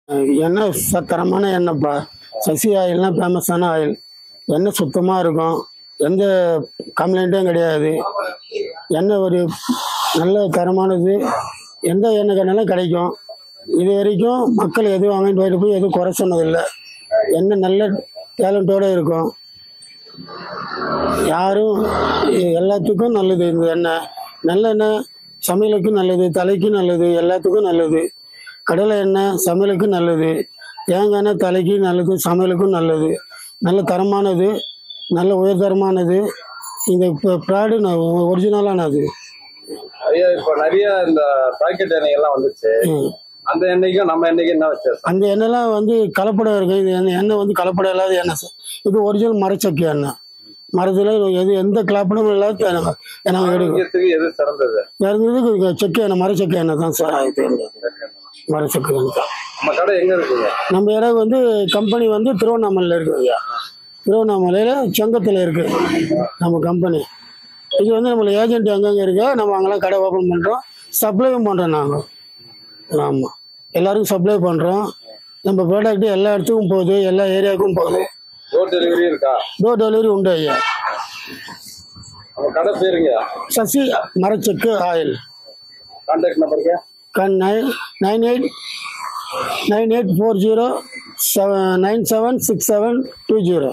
எண்ணெய் தரமான எண்ணெய்ப்பா. சசி ஆயில்னா ஃபேமஸான ஆயில். எண்ணெய் சுத்தமாக இருக்கும், எந்த கம்ப்ளைண்ட்டும் கிடையாது. எண்ணெய் ஒரு நல்ல தரமானது, எந்த எண்ணெய் கண்ணாலும் கிடைக்கும். இது வரைக்கும் மக்கள் எதுவும் வாங்கிட்டு போயிட்டு போய் எதுவும் குறை சொன்னதில்லை. எண்ணெய் நல்ல டேலண்ட்டோடு இருக்கும். யாரும் எல்லாத்துக்கும் நல்லது இந்த எண்ணெய். நல்லெண்ணெய் சமையலுக்கும் நல்லது, தலைக்கும் நல்லது, எல்லாத்துக்கும் நல்லது. கடலை எண்ணெய் சமையலுக்கும் நல்லது, தேங்காய் எண்ணெய் தலைக்கு நல்லது, சமையலுக்கும் நல்லது. நல்ல தரமானது, நல்ல உயர்தரமானது. இந்த ப்ராடு ஒரிஜினலானது. இப்போ நிறைய இந்த பாக்கெட் எண்ணெய் எல்லாம் வந்துச்சு. அந்த எண்ணெய்க்கும் நம்ம எண்ணெய்க்கும் என்ன வச்சிருக்கோம்? அந்த எண்ணெய்லாம் கலப்படம் இருக்கு. இது எண்ணெய் கலப்படம் இல்லாத எண்ணெய். இது ஒரிஜினல் மரச்சக்கை எண்ணெய். மரத்தில் எந்த கலப்படமும் இல்லாத எண்ணெய் எடுக்கும். எது சிறந்தது? செக்கு எண்ணெய், மரச்சக்கை எண்ணெய் தான் சார். மரச்சக்கை எண்ணெய் தான். நம்ம கடை எங்க இருக்குங்க? நம்ம இடம் கம்பெனி திருவண்ணாமலையில் இருக்குங்க. திருவண்ணாமலையில் செங்கத்தில் இருக்கு நம்ம கம்பெனி. இது நம்மள ஏஜென்ட் அங்கங்கே இருக்கு. நம்ம அங்கெல்லாம் கடை ஓப்பன் பண்ணுறோம், சப்ளையும் பண்ணுறோம் நாங்கள். ஆமாம், எல்லாருக்கும் சப்ளை பண்ணுறோம். நம்ம ப்ராடக்ட் எல்லா இடத்துக்கும் போகுது, எல்லா ஏரியாவுக்கும் போகுது. டோர் டெலிவரி இருக்கா? டோர் டெலிவரி உண்டு ஐயா. நம்ம கடை பேருங்க சசி மரச்செக்கு ஆயில். கான்டாக்ட் நம்பருக்கு 984097976720.